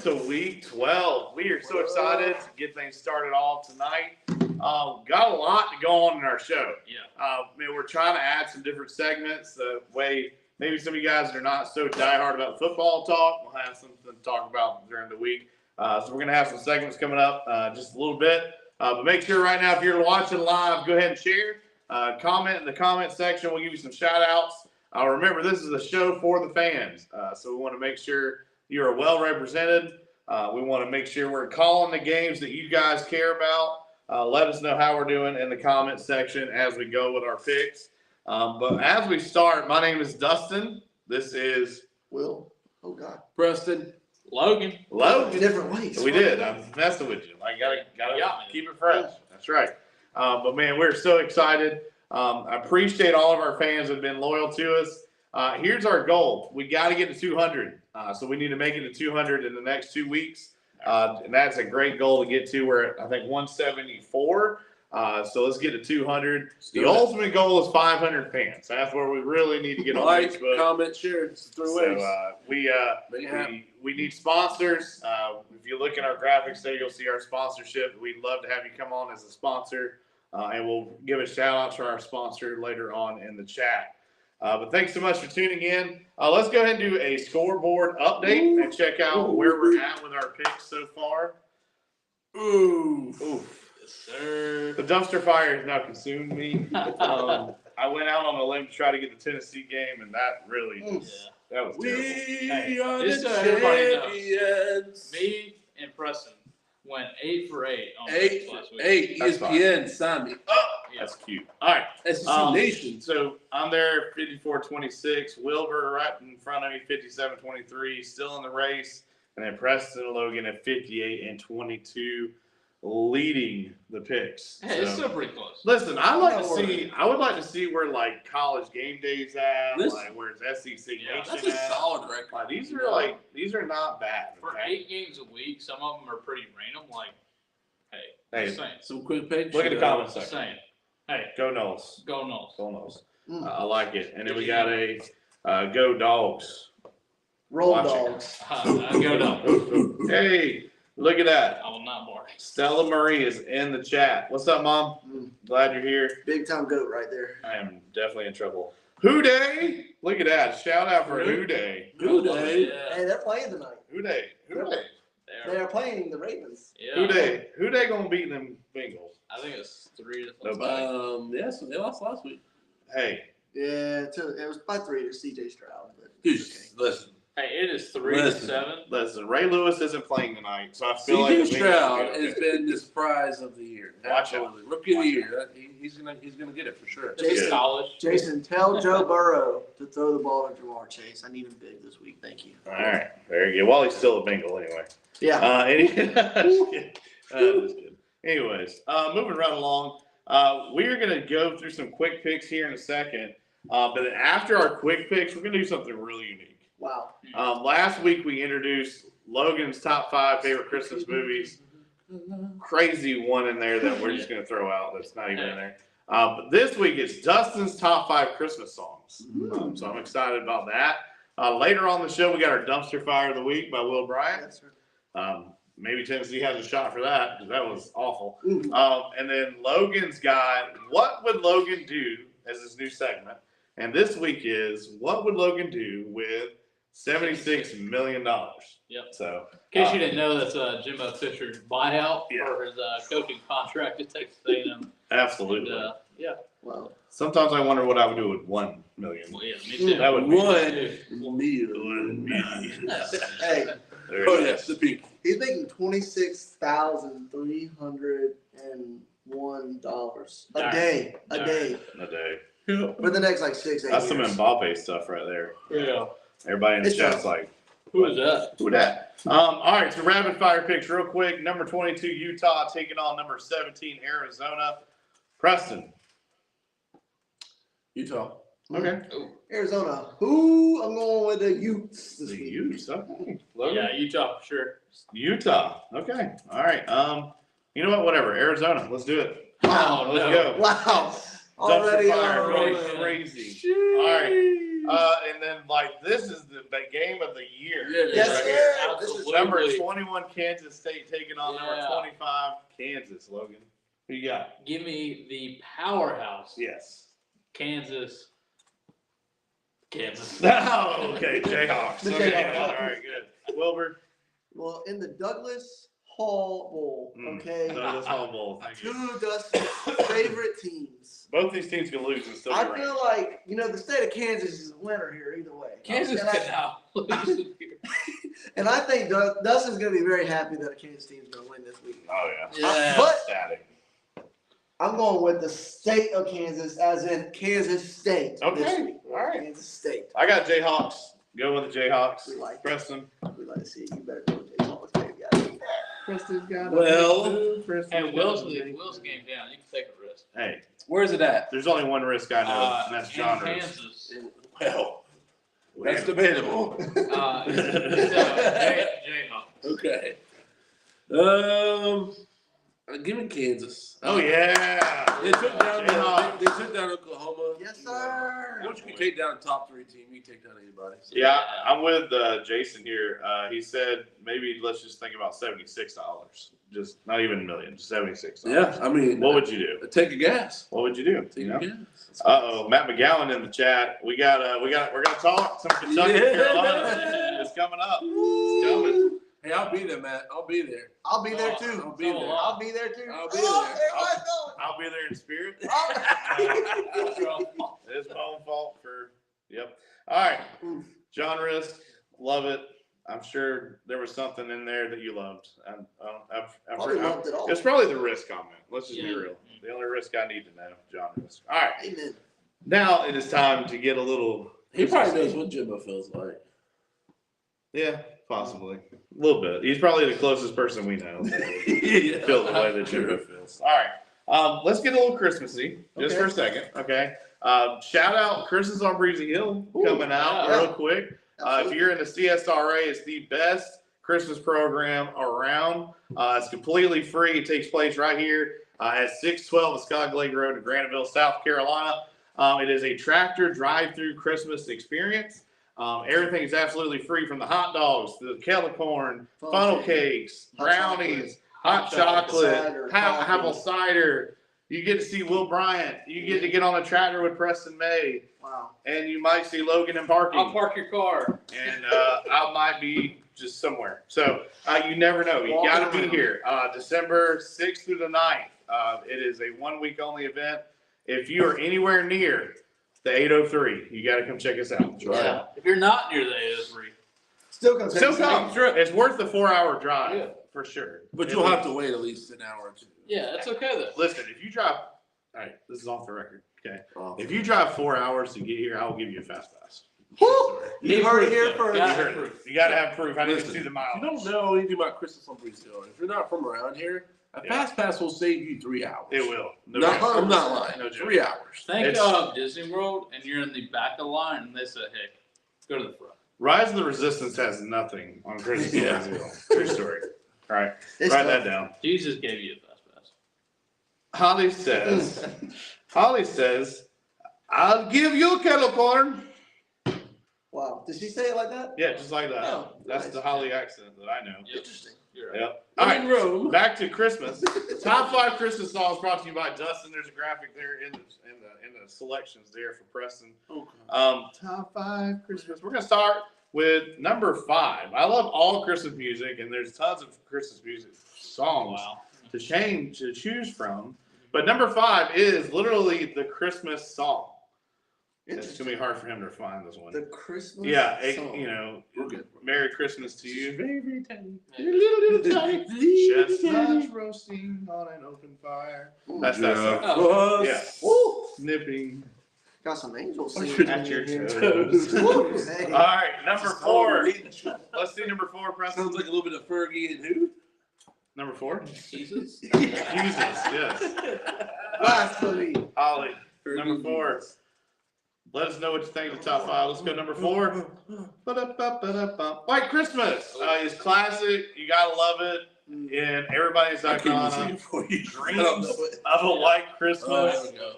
to week 12. We are so excited to get things started off tonight. Got a lot to go on in our show. We're trying to add some different segments. The way maybe some of you guys are not so diehard about football talk, we'll have something to talk about during the week. So we're going to have some segments coming up just a little bit. But make sure right now, if you're watching live, go ahead and share. Comment in the comment section. We'll give you some shout outs. Remember, this is a show for the fans. So we want to make sure you are well represented. We want to make sure we're calling the games that you guys care about. Let us know how we're doing in the comment section as we go with our picks. But as we start, my name is Dustin. This is Will. Oh, God. Preston. Logan. Different ways. We did. I'm messing with you. I gotta keep it fresh. That's right. But man, we're so excited. I appreciate all of our fans that have been loyal to us. Here's our goal. We got to get to 200. So we need to make it to 200 in the next 2 weeks. And that's a great goal to get to. We're at, I think, 174. So let's get to 200. The ultimate goal is 500 fans. That's where we really need to get on Facebook. Comment, share. It's 3 ways. So we need sponsors. If you look at our graphics there, you'll see our sponsorship. We'd love to have you come on as a sponsor. And we'll give a shout out to our sponsor later on in the chat. But thanks so much for tuning in. Let's go ahead and do a scoreboard update and check out where we're at with our picks so far. Ooh. Yes, sir. The dumpster fire has now consumed me. I went out on a limb to try to get the Tennessee game, and that really that was terrible. We are the champions. Me and Preston went 8 for 8 on Eight last week. 8. ESPN, sign me up. That's cute. All right. SEC Nation. So I'm there, 54-26. Wilbur right in front of me, 57-23. Still in the race. And then Preston and Logan at 58-22, leading the picks. Hey, it's still pretty close. Listen, I would like to see where like college game days at, like where's SEC Nation That's a solid record. Like, these are not bad. For 8 games a week, some of them are pretty random. Like, hey, just saying. Some quick picks. Look at the comments Just section. saying. Hey, Go Knowles. go Knowles. Go Knowles. I like it. And then we got a Go Dogs. Roll Watch it. Dogs. Go Knowles. Hey, look at that. I will not bark. Stella Marie is in the chat. What's up, Mom? Glad you're here. Big time goat right there. I am definitely in trouble. Who Day? Look at that. Shout out for Who Day. Who Day? Yeah. Hey, they're playing tonight. Who Day? Who Day? They are playing the Ravens. Yeah. Who Day? Who Day gonna beat them Bengals? I think it's 3 to something. Nobody. Yes, they lost last week. Hey, Yeah, it was by 3 to CJ Stroud. But Dude, listen. Hey, it is 3 to 7. listen. Ray Lewis isn't playing tonight, so I feel like CJ the Bengals Stroud are okay. has been the surprise of the year. Watch Absolutely. Rookie of the year. He's gonna get it for sure. It's college. Jason, tell Joe Burrow to throw the ball to Jamar Chase. I need him big this week. Thank you. All right, very good. Well, he's still a Bengal anyway. Yeah. Just kidding. Anyways, moving right along, we're going to go through some quick picks here in a second. But then after our quick picks, we're going to do something really unique. Wow. Last week, we introduced Logan's top 5 favorite Christmas movies. Crazy one in there that we're just going to throw out that's not even in there. But this week, it's Dustin's top 5 Christmas songs. So I'm excited about that. Later on the show, we got our dumpster fire of the week by Will Bryant. That's right. Maybe Tennessee has a shot for that because that was awful. And then Logan's got What Would Logan Do as his new segment. And this week is What Would Logan Do with $76 million? Yep. So, In case you didn't know, that's Jimbo Fisher's buyout for his coaching contract at Texas A&M. Absolutely. And, yeah. Wow. Sometimes I wonder what I would do with $1 million. Well, yeah, me too. That would be $1 million. Hey, Oh, yes, the peak. he's making $26,301 a day. A day. a day. For the next like 6-8 That's some years. Mbappe stuff right there. Yeah. Everybody in the It's chat's tough. like, Who is that? who that? All right, so rapid fire picks real quick. Number 22, Utah taking on number 17, Arizona. Preston. Utah. Okay. Arizona. Who? I'm going with the Utes this The week. Utes. Okay. Logan? Yeah, Utah for sure. Utah. Okay. All right. You know what? Whatever. Arizona. Let's do it. Oh, Let's no. go. Wow. Dumpster Already fire on. going crazy. All right. And then this is the game of the year. Yes, right sir. here. This is Number 21 Kansas State taking on number Yeah. 25 Kansas. Logan, who you got? Give me the powerhouse. Yes. Kansas. Oh, okay. Jayhawks. The Okay. Jayhawks. All right. Good. Wilbur. Well, in the Douglas Hall Bowl, okay, Douglas Hall Bowl. Thank you. two of Dustin's favorite teams. Both these teams can lose and still be I ranked. feel like, the state of Kansas is a winner here either way. Kansas And I- can now lose here. And I think Dustin's going to be very happy that a Kansas team's going to win this week. Oh yeah. Yeah. But Static. I'm going with the state of Kansas, as in Kansas State. Okay. This week. All right. Kansas State. I got Jayhawks. Go with the Jayhawks. We like it. Preston. We like to see it. You better go with Jayhawks, baby. Guys. Preston's got Well, Hey, Will's game down. You can take a risk. Hey, Where's it at? there's only one risk I know, and that's in genres. Kansas. Well, that's debatable. Jayhawks. Okay. Give me Kansas. Oh yeah. They took down. Jayhawks. They took down Oklahoma. Yes, sir. Once you can take down a top 3 team, you can take down anybody. So. Yeah, I'm with Jason here. He said maybe let's just think about $76. Just not even a million, just $76. Yeah, I mean, What would you do? take a guess? What would you do? Take You know? a guess. Uh-oh, Matt McGowan in the chat. We're gonna talk some Kentucky, Yeah. Carolina. It's coming up. It's coming. Hey, I'll be there, Matt. I'll be there. I'll be there too. I'll be there. I'll be there too. I'll be Oh, there. everybody's going. I'll be there in spirit. It's my own fault for. Yep. All right. Genres, love it. I'm sure there was something in there that you loved. Probably loved it all. It's probably the risk comment. Let's just be Yeah. real. The only risk I need to know, genres. All right. Amen. Now it is time to get a little. He probably knows what Jimbo feels like. Yeah, possibly. A little bit. He's probably the closest person we know. Yeah. Feel the way that Jimbo feels. All right. Let's get a little Christmassy just Okay. for a second. Okay. Shout out Christmas on Breezy Hill coming out yeah. real quick. If you're in the CSRA, it's the best Christmas program around. It's completely free. It takes place right here at 612 Scott Lake Road in Graniteville, South Carolina. It is a tractor drive-through Christmas experience. Everything is absolutely free, from the hot dogs, the kettle corn, funnel cakes, Hot brownies, hot chocolate, cider, apple coffee. cider. You get to see Will Bryant. You get to get on a tractor with Preston May. Wow. And you might see Logan in parking. I'll park your car. And I might be just somewhere. So you never know. You Walking got to be around. here. December 6th through the 9th. It is a 1 week only event. If you are anywhere near the 803, you got to come check us out. Yeah. If you're not near the 803, Still comes. Still come. It's worth the 4-hour drive Yeah. for sure. But you'll have to wait at least an hour or two. yeah, that's okay though. Listen, if you drive, all right, this is off the record. Okay. Oh. If you drive 4 hours to get here, I will give you a fast pass. Woo! You heard it here Gotta first. have You heard it. You got to have proof. I need to see the If mileage. you don't know anything about Christmas on Breeze Hill, if you're not from around here, a Yeah. fast pass will save you 3 hours. It will. No No, joke. I'm not lying. No joke. 3 hours. Think It's- of Disney World and you're in the back of the line and they say, hey, go to the front. Rise of the Resistance has nothing on Christmas. Yeah. Hill. True story. All right. It's Write tough. that down. Jesus gave you a fast pass. Holly says, I'll give you a kettle corn. Wow. Did she say it like that? Yeah, just like that. Oh, That's nice. the Holly accent that I know. Yep. Interesting. You're right. Yep. All I'm in right. Rome. Back to Christmas. Top 5 Christmas songs brought to you by Dustin. There's a graphic there in the selections there for Preston. Okay. Top 5 Christmas. We're gonna start with number 5. I love all Christmas music, and there's tons of Christmas music songs Wow. to choose from. But number 5 is literally the Christmas song. It's Interesting. gonna be hard for him to find this one. The Christmas Yeah, song. We're good. Merry Christmas to you. Yeah. Chestnuts roasting on an open fire. That's that song. Oh. Yeah. Woo! Nipping Got some angels At singing at your in here. toes. Woo! Hey. All right, number 4. Let's see number 4, Preston. Sounds like a little bit of Fergie and who? Number 4. Jesus. Jesus, yes. Blasphemy. Holly, number 4. Let us know what you think of the top 5. Let's go number 4. Ba-da-ba-ba-da-ba. White Christmas is classic. You gotta love it. And everybody's I can't even sing iconic. it for you. Dreams I don't know it. of a white Oh, Christmas. there we go.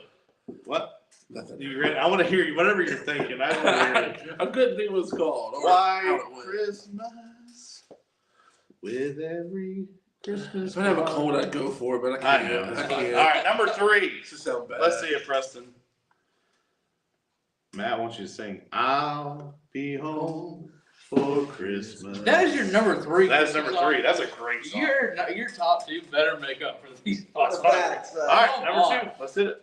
What? Nothing. You ready? I want to hear you. Whatever you're thinking, I want to hear it. I couldn't think what it's called. or White how it went. Christmas with every Christmas. If I have a cold, I'd go for it, but I I can't. know. I All can't. right, number 3. This just sound bad. Let's see it, Preston. Matt, I want you to sing "I'll Be Home for Christmas." That is your number 3. That's number 3. That's a great song. Your top 2 better make up for these That's spots. fine. Facts, All right, Come number on. 2. Let's hit it.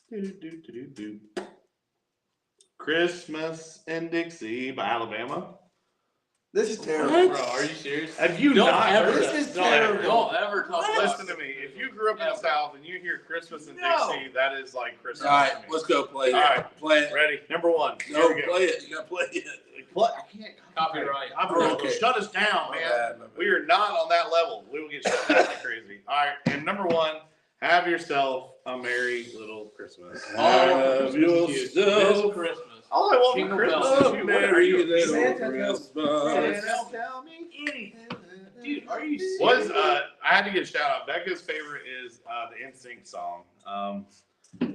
Do-do-do-do-do. Christmas in Dixie by Alabama. This is terrible. Bro, are you serious? Have you Don't not ever- heard This that? is Don't ever. terrible. Don't ever talk about Listen to me. If you grew up in the South and you hear Christmas in No. Dixie, that is like Christmas. All right, to me. let's go play it. All right. Play it. Ready? Number 1. No, Here we go. play it. You gotta play it. What? I can't Copyright. Okay. Shut us down, My man. bad, my bad. We are not on that level. We will get shut down like crazy. All right. And number 1, have yourself a merry little Christmas. Have This yourself Christmas. All I want for Jingle Christmas bells. is a you. What merry are you? little Santa Christmas. Santa, tell me anything. Dude, are you serious? Was I had to get a shout out. Becca's favorite is the NSYNC song.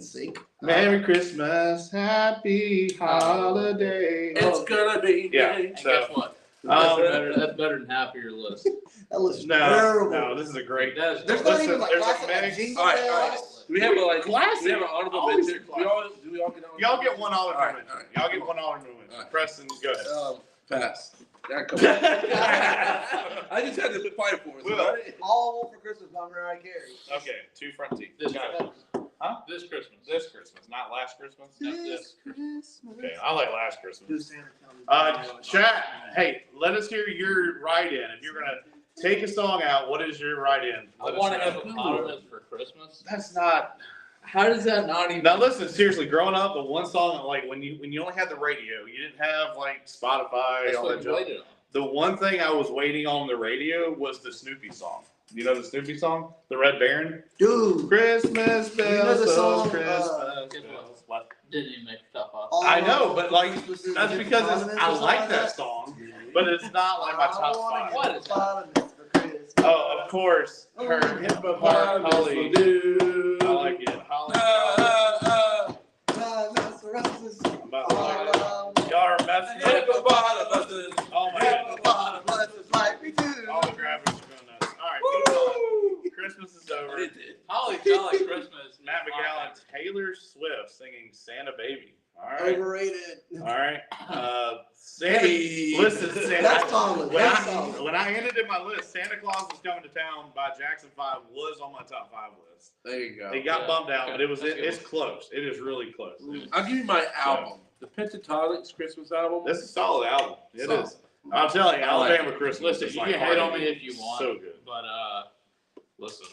Sync. Merry Christmas, Happy Holiday. It's gonna be Yeah. nice. And So, guess what? That's better than half of your list. That was No, terrible. no, this is a great. That is There's Listen, not even like there's a classic like mix. jingle All right, all right. bells. Do we have a like? Classic. Do we have an honorable Always mention? classic. Do we all get honorable? Y'all get one honorable All right, mention. all right. Y'all get one honorable mention. All right. Preston, go ahead. Pass. Yeah, come on. I just had to fight for it. Will. Right? All I Want for Christmas by Mariah Carey. Okay, 2 front teeth. This Got it. Christmas. Huh? This Christmas. This Christmas, not last Christmas. This Christmas. Okay, I like last Christmas. Do Santa tell me? Chat, hey, let us hear your write-in. If you're gonna take a song out, what is your write-in? I Let us want to know. have a Holidays for Christmas. That's not. How does that not even? Now listen, seriously. Growing up, the one song like when you only had the radio, you didn't have like Spotify. That's All what that you junk. played it on. The one thing I was waiting on the radio was the Snoopy song. You know the Snoopy song, the Red Baron. Dude. Christmas You know bells, the song, Christmas Guess bells. What? Didn't even make the top off. All I I know, Want but for like Christmas is that's the because Hippopotamus I or like something that song, but it's not like my top I wanna 5. What get is a that? hippopotamus for Christmas. Oh, of course, her Holly. Dude. I like it. Holly. Rhinoceroses. About All like it. I want. Y'all are messing up. Hippopotamuses. Oh my god. Hippopotamuses like me too. All the graphics are going nuts. All right, moving on. Christmas is over. It did. Holly Jolly Christmas. Matt McGowan, Taylor Swift singing Santa Baby. All right. Overrated. All right. Santa. Hey. Listen, Santa. That's solid. When That's I, solid. when I ended in my list, Santa Claus is Coming to Town by Jackson 5 was on my top 5 list. There you go. It got Yeah. bumped out, but That's good. it's close. It is really close. I'll give you my album. The Pentatonix Christmas album. This is a solid album. It Solid. is. I'm telling you, I like Alabama Christmas. Listen, is you like can hate on hard me to if you beat. want. So good. But listen,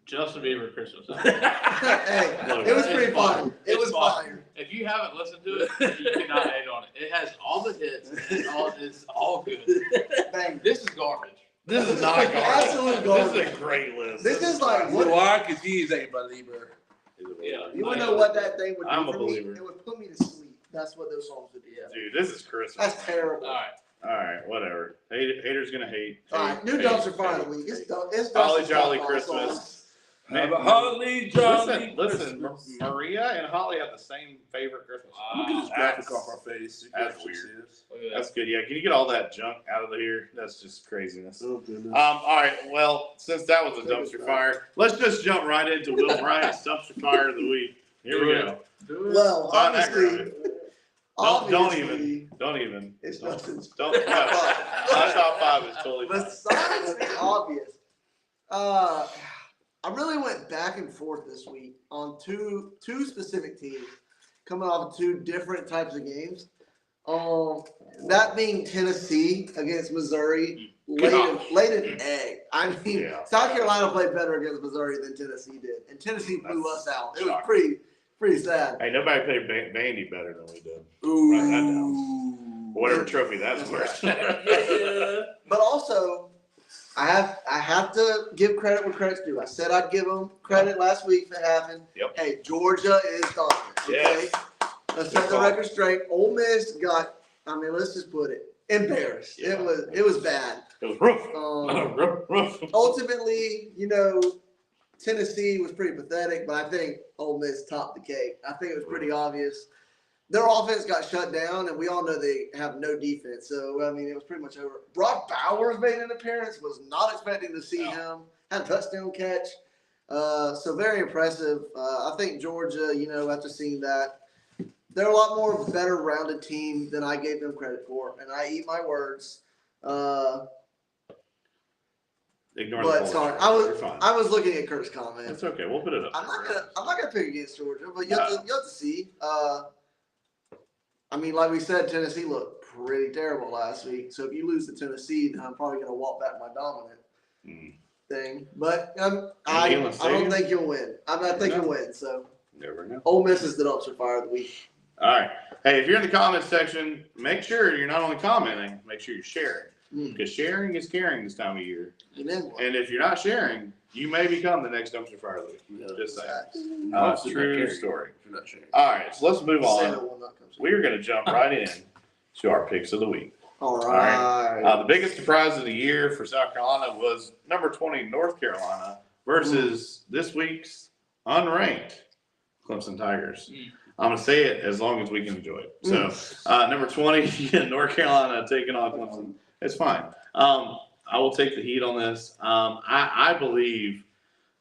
Justin Bieber Christmas album. Hey, Logan. it was pretty It's fire. fun. It It's was fire. fire. If you haven't listened to it, you cannot hate on it. It has all the hits. It's all good. Bang. This is garbage. This is not garbage. Absolute garbage. This is a great list. This is like You what? know why? Because he's a believer. Yeah. You wanna know what that thing would do I'm a for me? believer. It would put me to sleep. That's what those songs would do. Dude, this is Christmas. That's terrible. All right. All right, whatever. Haters gonna hate. All right, new Hate, dumpster fire of hate. the week. It's Holly Dustin's Jolly top five songs. Christmas. Have a holly jolly Listen, Christmas. Maria and Holly have the same favorite Christmas song. Look at this That's- graphic off our face. You that's guys should weird. see this. Look at that. That's good. Yeah, can you get all that junk out of here? That's just craziness. Oh, goodness. All right. Well, since that was a dumpster fire, let's just jump right into Will Bryant's dumpster fire of the week. Here we go. Do it. Well, It's on that obviously, Don't even. Don't even. It's Don't. Dustin's. Don't. No. My top 5 is totally fine. Besides the obvious, I really went back and forth this week on two specific teams coming off of 2 different types of games. That being Tennessee against Missouri, laid an egg. I mean, Yeah. South Carolina played better against Missouri than Tennessee did, and Tennessee blew That's us out. It was shocking. pretty sad. Hey, nobody played Bandy better than we did. Ooh. Write that down. Whatever trophy that's worth. But also, I have to give credit where credit's due. I said I'd give them credit last week if it happened. Yep. Hey, Georgia is dominant. Okay? Yes. Let's set the record straight. Ole Miss got, I mean, let's just put it, embarrassed. Yeah. It was bad. It was rough. Um, Rough. ultimately, you know, Tennessee was pretty pathetic, but I think Ole Miss topped the cake. I think it was pretty obvious. Their offense got shut down, and we all know they have no defense. So, I mean, it was pretty much over. Brock Bowers made an appearance. Was not expecting to see him. Had a touchdown catch. So, very impressive. I think Georgia, after seeing that, they're a lot more better rounded team than I gave them credit for. And I eat my words. Ignore But the sorry, You're fine. I was looking at Kurt's comment. It's okay. We'll put it up. I'm not gonna pick against Georgia, but you have to see. I mean, like we said, Tennessee looked pretty terrible last week. So if you lose to Tennessee, then I'm probably gonna walk back my dominant thing. But I don't think you'll win. I think you'll win. So never know. Ole Miss is the dumpster fire of the week. All right. Hey, if you're in the comments section, make sure you're not only commenting, make sure you're sharing. Because sharing is caring this time of year. Amen. And if you're not sharing, you may become the next dumpster fire of the week. Just saying. True story. If you're not sharing. All right, so let's move on. We're going to jump right in to our picks of the week. All right. The biggest surprise of the year for South Carolina was number 20 North Carolina versus this week's unranked Clemson Tigers. I'm going to say it as long as we can enjoy it. So, number 20, North Carolina taking on Clemson. It's fine. I will take the heat on this. I believe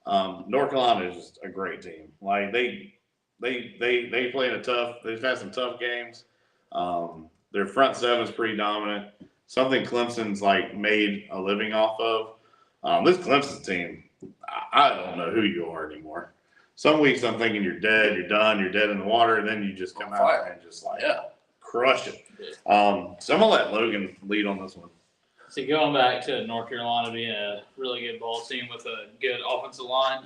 North Carolina is just a great team. Like they play in they've had some tough games. Their front seven is pretty dominant. Something Clemson's like made a living off of. This Clemson team, I don't know who you are anymore. Some weeks I'm thinking you're dead, you're done, you're dead in the water, and then you just come out and just crush it. So I'm gonna let Logan lead on this one. So going back to North Carolina being a really good ball team with a good offensive line,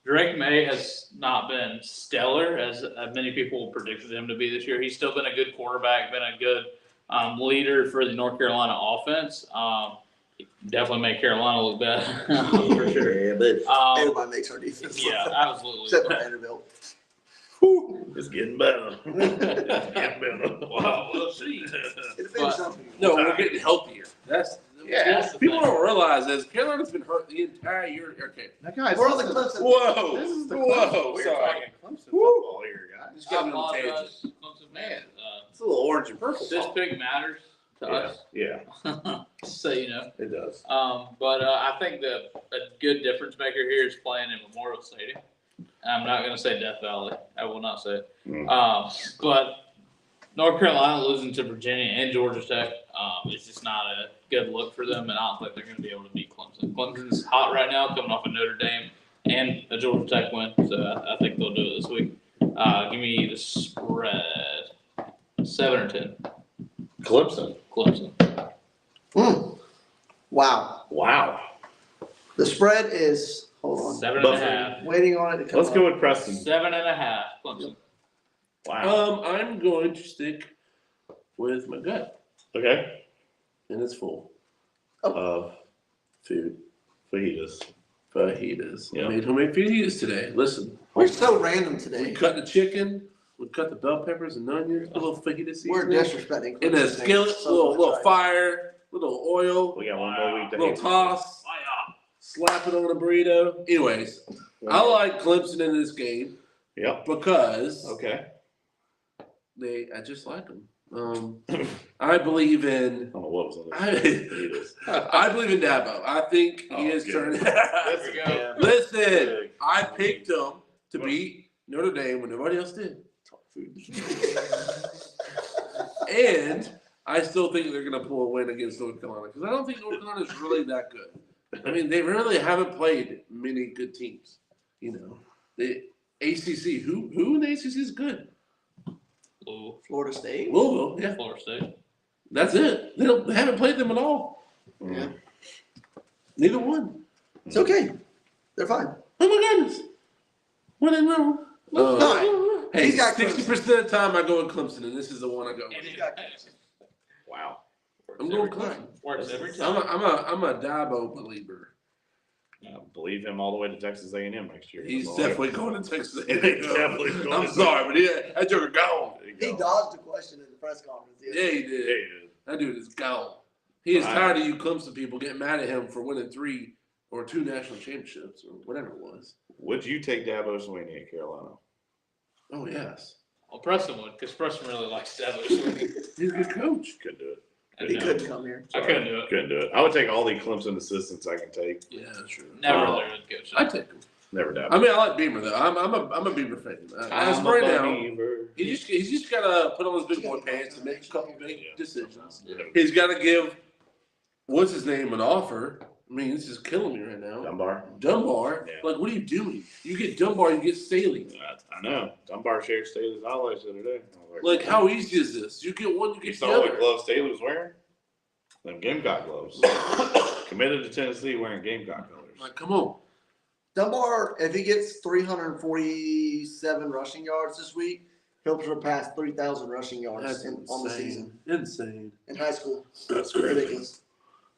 Drake May has not been stellar as many people predicted him to be this year. He's still been a good quarterback, been a good leader for the North Carolina offense. Definitely make Carolina look better for sure. Yeah, but everybody makes our defense. Yeah, absolutely. Except for Vanderbilt. It's getting better. It's getting better. Wow, we'll see. No, we're getting healthier. That's people don't realize this. Carolina's been hurt the entire year. Okay, That guy's We're on the Clemson. whoa, This is the whoa, We're sorry. talking Clemson football here, guys. Just got I me on the tangent. apologize, Clemson man. It's a little orange and purple. This pick matters to us, Yeah, so you know. it does. But I think a good difference maker here is playing in Memorial Stadium. I'm not going to say Death Valley. I will not say it. But North Carolina losing to Virginia and Georgia Tech, it's just not a good look for them, and I don't think they're going to be able to beat Clemson. Clemson's hot right now, coming off a Notre Dame and a Georgia Tech win, so I think they'll do it this week. Give me the spread, 7 or 10. Clemson. Wow. The spread is, hold on, 7.5. waiting on it to come Let's up. go with Preston. 7.5. Clemson. Wow. I'm going to stick with my gut, Okay. and it's full Oh. of food. Fajitas. Fajitas. Yeah. I made homemade fajitas today. Listen, We're so random we today. cut the chicken, we cut the bell peppers and onions, a little fajita We're seasoning, disrespecting. in a Clemson skillet, so little much right fire, little oil, We got one more week to little hate. toss, slap it on a burrito. Anyways, I like Clemson in this game Yep. because Okay. I just like them. I believe in. I don't know what was on this. I, I believe in Dabo. I think he is turning. There we go. Listen, I picked him to beat Notre Dame when nobody else did. And I still think they're going to pull a win against North Carolina because I don't think North Carolina is really that good. I mean, they really haven't played many good teams. You know, the ACC. Who in the ACC is good? Florida State. Louisville. Yeah, Florida State. that's it. They haven't played them at all. Yeah. Neither one. It's okay. They're fine. Oh my goodness. What in wrong? No. Hey, He's got 60% of the time I go with Clemson, and this is the one I go with. And it Wow. I'm going Clemson. works every I'm time. a Dabo believer. I believe him all the way to Texas A&M next year. He's That's all definitely going to Texas. He's definitely going I'm to- sorry, but that joker gone. There you He go. dodged the question in the press conference. the other Yeah, day. he Yeah, did. he did. That dude is gone. He is Wow. tired of you Clemson people getting mad at him for winning 3 or 2 national championships or whatever it was. Would you take Dabo Swinney at Carolina? Oh yes, Well, Preston would, because Preston really likes Dabo Swinney. he's a good coach. Couldn't do it. He couldn't come here. I couldn't do it. Couldn't do it. I would take all the Clemson assistants I can take. Yeah, that's true. Never Oh. learned coach. I take him. Never doubt. I mean, I like Beamer though. I'm a Beamer fan. As of right now, he's just gotta put on his big boy pants and make a couple big decisions. He's got to give what's his name an offer. I mean, this is killing me right now. Dunbar. Dunbar, like, what are you doing? You get Dunbar, you get Staley. I know. Dunbar shared Staley's highlights the other day. Like, how easy is this? You get one, you You get saw the what other. gloves Staley was wearing? Them Gamecock gloves. Committed to Tennessee wearing Gamecock colors. Like, come on. Dunbar, if he gets 347 rushing yards this week, he'll surpass 3,000 rushing yards That's on the season Insane. in high school. That's crazy. Ridiculous.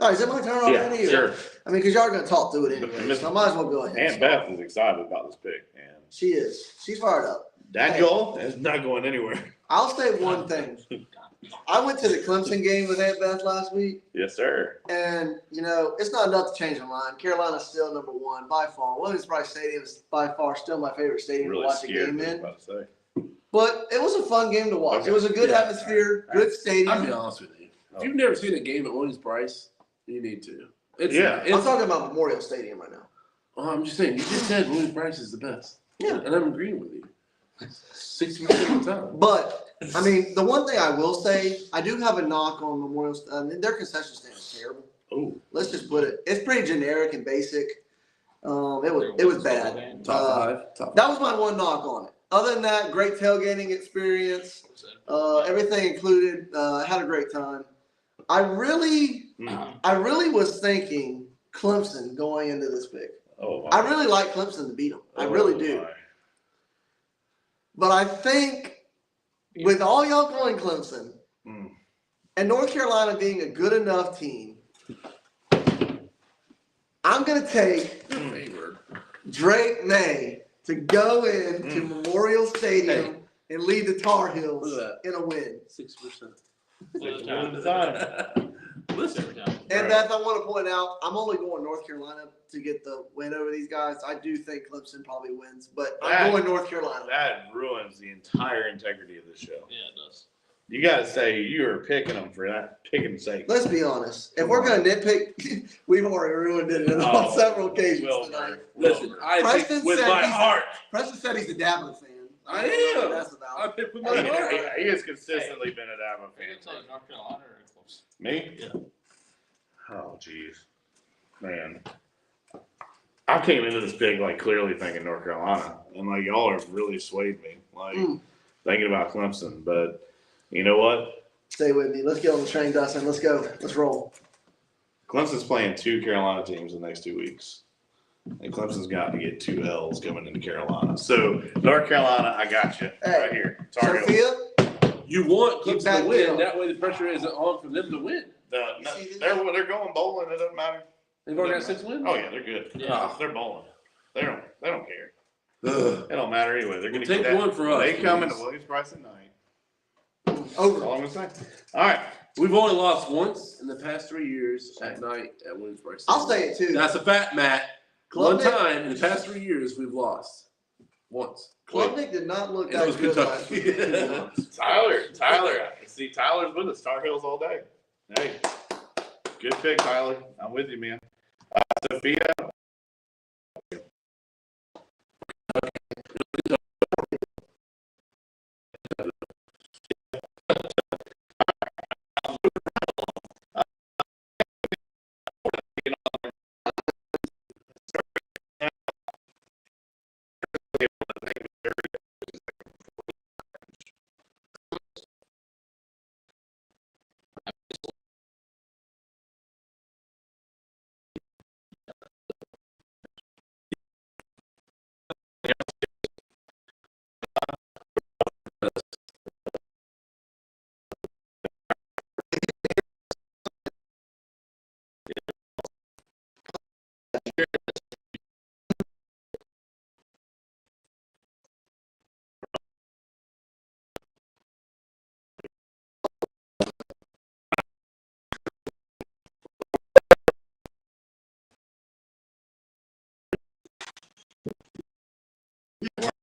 All right, is it my turn already? Yeah, sure. I mean, because y'all are going to talk through it anyway, so I might as well go ahead. Aunt Beth is excited about this pick, man. She is. She's fired up. That goal is not going anywhere. I'll say one thing. I went to the Clemson game with Aunt Beth last week, Yes, sir. and, you know, it's not enough to change my mind. Carolina's still number one by far. Williams Brice Stadium is by far still my favorite stadium Really to watch a scared game me in. about to say. But it was a fun game to watch. Okay. It was a good Yeah. atmosphere, good I'll be stadium. honest with you. If you've never seen a game at Williams Brice, you need to. It's I'm talking about Memorial Stadium right now. Oh, I'm just saying, you just said Williams Brice is the best. Yeah. And I'm agreeing with you. 60% of the time. But, I mean, the one thing I will say, I do have a knock on Memorial. Their concession stand is terrible. Oh, Let's just put it. It's pretty generic and basic. It was bad. Top 5. Top 5. That was my one knock on it. Other than that, great tailgating experience. Everything included. Had a great time. I really was thinking Clemson going into this pick. oh. I really like Clemson to beat them. I really do. my. But I think with all y'all going Clemson Mm. and North Carolina being a good enough team, I'm going to take Favored. Drake May to go into Memorial Stadium and lead the Tar Heels Look at in a win. 6%. Listen. And Beth, I want to point out, I'm only going North Carolina to get the win over these guys. I do think Clemson probably wins, but I'm going North Carolina. That ruins the entire integrity of the show. Yeah, it does. You got to say you are picking them for that picking sake. Let's be honest. If we're going to nitpick, we've already ruined it on Oh, several occasions Wilbur, tonight. Listen, Wilbur. I Preston pick with said my he's- heart. Preston said he's a Dabo fan. I don't know am. what that's about. I pick with my He, heart. he has consistently been a Dabo I think it's fan. like North Carolina or close. Me? Yeah. Oh, jeez. Man. I came into this pick, like, clearly thinking North Carolina. And, like, y'all have really swayed me, like, thinking about Clemson. But you know what? Stay with me. Let's get on the train, Dustin. Let's go. Let's roll. Clemson's playing 2 Carolina teams in the next 2 weeks. And Clemson's got to get 2 L's coming into Carolina. So, North Carolina, I got you right here. Tar Heels. Sophia, You want Keep Clemson back to win. down. That way the pressure isn't on for them to win. They're going bowling. It doesn't matter. They've already got 6 wins? Oh yeah, they're good. Yeah. They're bowling. They don't care. Ugh. It don't matter anyway. They're gonna Take get that. one for us, They come into please. Williams Brice at night. That's over. all I'm gonna say. All right. We've only lost once in the past 3 years at night at Williams Brice. I'll say it too. That's a fact, Matt. One Klubnik- time in the past 3 years we've lost. Once. Klubnik did not look And it was that good last Kentucky. week. Tyler. I can see Tyler's with us. Tar Heels all day. Hey, good pick, Tyler. I'm with you, man. Sophia.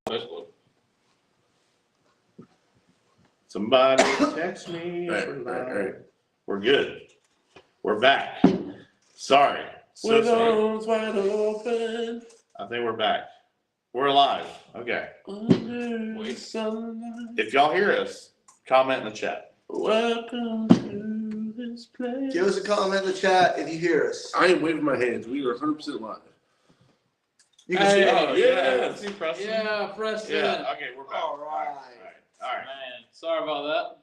Facebook. Somebody text me. All right. We're good. We're back. Sorry. So sorry. Windows wide open. I think we're back. We're alive. Okay. Under sunlight. If y'all hear us, comment in the chat. Welcome to this place. Give us a comment in the chat if you hear us. I am waving my hands. We are 100% live. You can see Hey, it. Oh, yeah. See Preston? Yeah, Preston. Yeah. Okay, we're back. All right. All right. Man, sorry about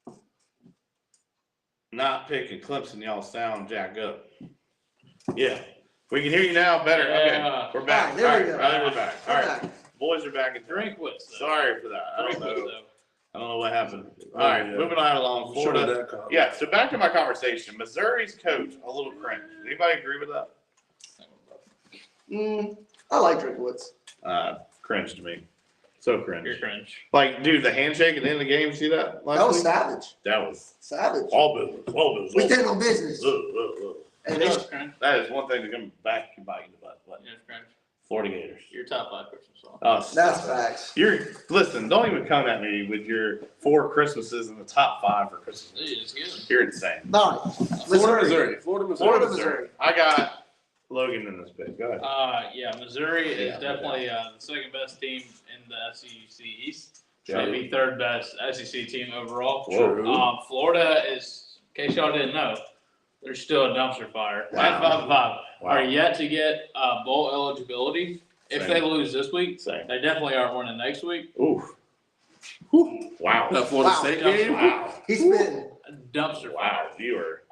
that. Not picking Clemson, y'all sound jack up. Yeah. We can hear you now better. Yeah. Okay. We're back. All right, there we All go. right, I think we're back. All We're right. back. Boys are back in Drink with us. Sorry for that. I Drink don't with us, know. though. I don't know what happened. All Oh, right, yeah. moving on along. Sure Florida. that comment. Yeah, so back to my conversation. Missouri's coach, a little cringe. Anybody agree with that? I like Drinkwitz. Cringe to me. So cringe. You're cringe. Like, dude, the handshake at the end of the game, see that last That was week? savage. That was Savage. all business. All business. We stand on business. And That they, was cringe. That is one thing to come back and bite you in the butt. What? You're cringe. Florida Gators. You're top 5 Christmas song. Oh, that's stop it. facts. Listen, don't even come at me with your 4 Christmases in the top 5 for Christmas. Dude, it's good. You're insane. No. Florida, Missouri. Florida, Missouri. I got Logan in this pick. Go ahead. Yeah, Missouri is Yeah, definitely the second best team in the SEC East. Yeah. Maybe third best SEC team overall. Whoa. Florida is, in case y'all didn't know, they're still a dumpster fire. Wow. At 5-5, Wow. are yet to get bowl eligibility. If Same. they lose this week, Same. they definitely aren't winning next week. Oof. Wow. That Florida Wow. State game? Wow. He's been. A dumpster Wow. fire. You are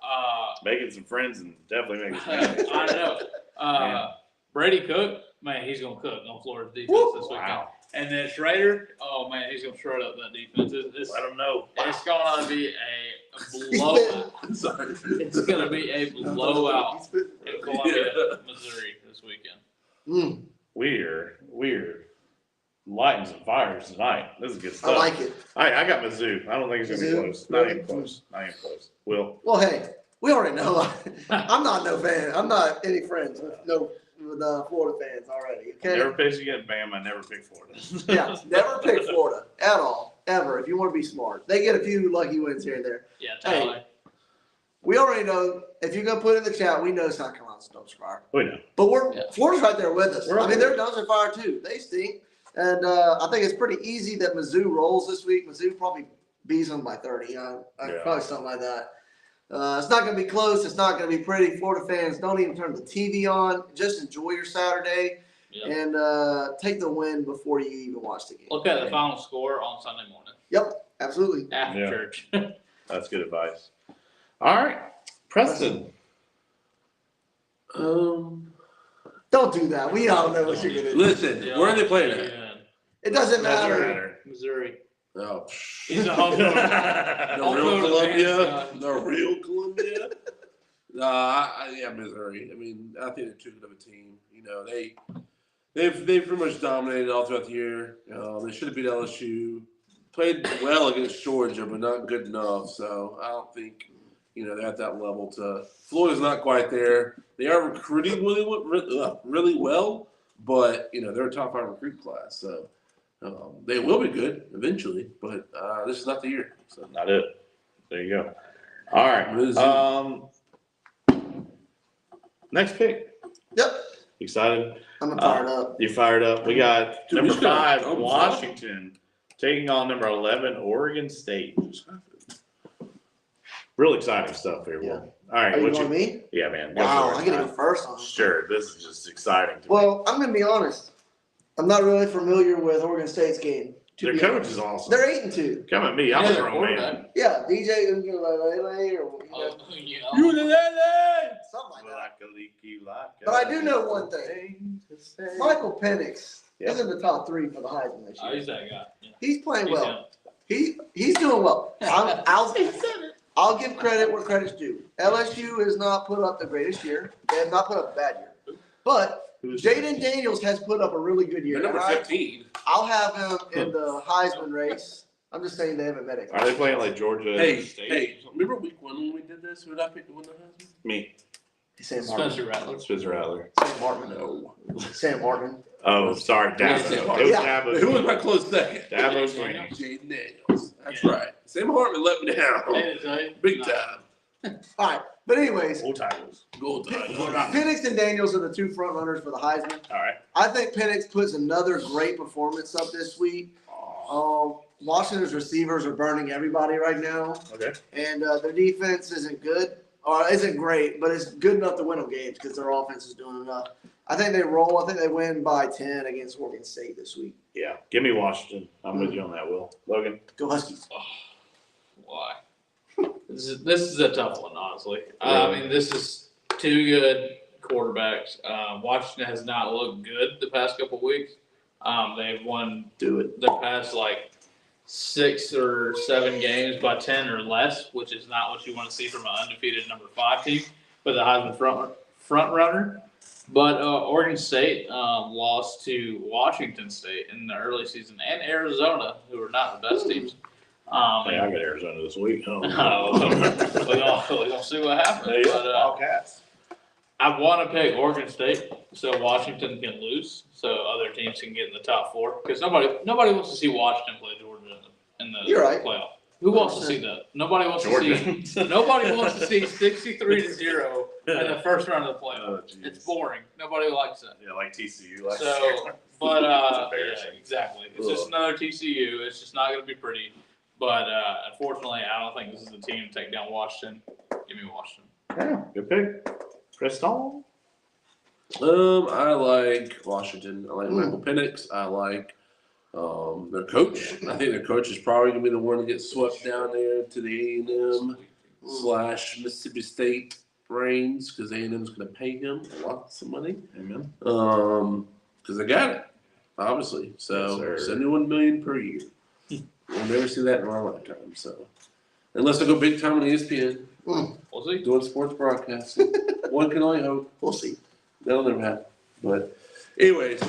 making some friends and definitely making some enemies. I know. Man. Brady Cook, man, he's gonna cook on Florida's defense this weekend. Wow. And then Schrader, oh man, he's gonna shred up that defense. Let them know. It's gonna be a blowout. Sorry. It's gonna be a blowout in Columbia, Missouri this weekend. Weird. Lighting some fires tonight. This is good I stuff. like it. I got Mizzou. I don't think it's gonna be Mizzou? close. Not even close. Not even close. Will. Well, hey, we already know. I'm not no fan. I'm not any friends with Florida fans already. Okay. Never picked against Bama. Never picked Florida. Yeah. Never pick Florida at all, ever. If you want to be smart, they get a few lucky wins here and there. Yeah, Tyler. We already know. If you're gonna put it in the chat, we know South Carolina's a dumpster fire. We know. But Yeah. Florida's right there with us. We're I mean, okay. they're dumpster fire too. They stink. And I think it's pretty easy that Mizzou rolls this week. Mizzou probably beats them by 30. Yeah. Probably something like that. It's not going to be close. It's not going to be pretty. Florida fans, don't even turn the TV on. Just enjoy your Saturday Yep. and take the win before you even watch the game. Look at the final score on Sunday morning Yep, absolutely. after Yeah. church. That's good advice. All right. Preston. Don't do that. We all know what you're going to do. Listen, where are they playing at? Yeah. It doesn't Doesn't matter. matter. Missouri. Oh, He's a home field. the Home real field Columbia? advantage, The real Columbia? Yeah, Missouri. I mean, I think they're too good of a team. You know, they've pretty much dominated all throughout the year. They should have beat LSU. Played well against Georgia, but not good enough. So I don't think they're at that level. Florida's not quite there. They are recruiting really well, but they're a top 5 recruit class. So they will be good eventually, but this is not the year. So Not it. There you go. All right. Mizzou. Next pick. Yep. Excited? I'm fired up. You fired up. We got Dude, number we got 5, Oklahoma. Washington, taking on number 11, Oregon State. Real exciting stuff here, Yeah. Will. All right. Are you what going me? Yeah, man. Go Wow, for it. I get to go first on this. Sure. This is just exciting to me. Well, I'm going to be honest. I'm not really familiar with Oregon State's game. to Their be coach honest. is awesome. They're 8-2. Come at me. I'm Yeah, a they're grown man. quarterback. Yeah, DJ Ugalele or Oh, yeah. something like that. Like-a-leaky, like-a- But I do know one thing. Michael Penix Yep. is in the top 3 for the Heisman this Oh, year. he's that guy. Yeah. He's playing He's well. He's doing well. I'll give credit where credit's due. LSU has not put up the greatest year. They have not put up a bad year. But Who's- Jaden Daniels has put up a really good year. They're number And 15. I'll have him in the Heisman race. I'm just saying they haven't met it. Are they playing like Georgia State? Hey, remember week 1 when we did this? Who did I pick to win the Heisman? Me. Sam Hartman. Spencer Rattler. Spencer Rattler. Sam Hartman. No. Sam Hartman. Oh, sorry, Dabo. It was Yeah. Dabo. Who was my close second? Dabo Sweeney. Jaden Daniels. That's Yeah. right. Sam Hartman let me down. Hey, tell you, Big no. time. All right, but anyways, Full titles. Goal time. Penix and Daniels are the two front runners for the Heisman. All right. I think Penix puts another great performance up this week. Washington's receivers are burning everybody right now, Okay. and their defense isn't good or isn't great, but it's good enough to win them games because their offense is doing enough. I think they roll. I think they win by 10 against Oregon State this week. Yeah. Give me Washington. I'm with you on that, Will. Logan. Go Huskies. Why? This is a tough one, honestly. I Really? mean, this is two good quarterbacks. Washington has not looked good the past couple weeks. They've won Do it. the past 6 or 7 games by 10 or less, which is not what you want to see from an undefeated number 5 team, but the Heisman front runner. But Oregon State lost to Washington State in the early season, and Arizona, who are not the best teams. Hey, I got Arizona this week. We're gonna see what happens. But Wildcats. I want to pick Oregon State so Washington can lose, so other teams can get in the top 4. Because nobody wants to see Washington play Georgia in the You're right. playoff. Who wants to see that? Nobody wants to Georgia. see. Nobody wants to see 63-0 in the first round of the playoff. Oh, geez. It's boring. Nobody likes it. Yeah, like TCU last So, year. but It's yeah, embarrassing. exactly. It's just another TCU. It's just not going to be pretty. But unfortunately, I don't think this is the team to take down Washington. Give me Washington. Yeah, good pick. Crystal. I like Washington. I like Michael Penix. I like their coach. I think their coach is probably gonna be the one to get swept down there to the A&M / Mississippi State reigns because A&M is gonna pay him lots of money. Amen. Because they got it, obviously. Yes, So sir. $71 million per year. We'll never see that in our lifetime. So unless I go big time on ESPN We'll see. doing sports broadcasting, one can only hope. We'll see. That'll never happen. But anyways, So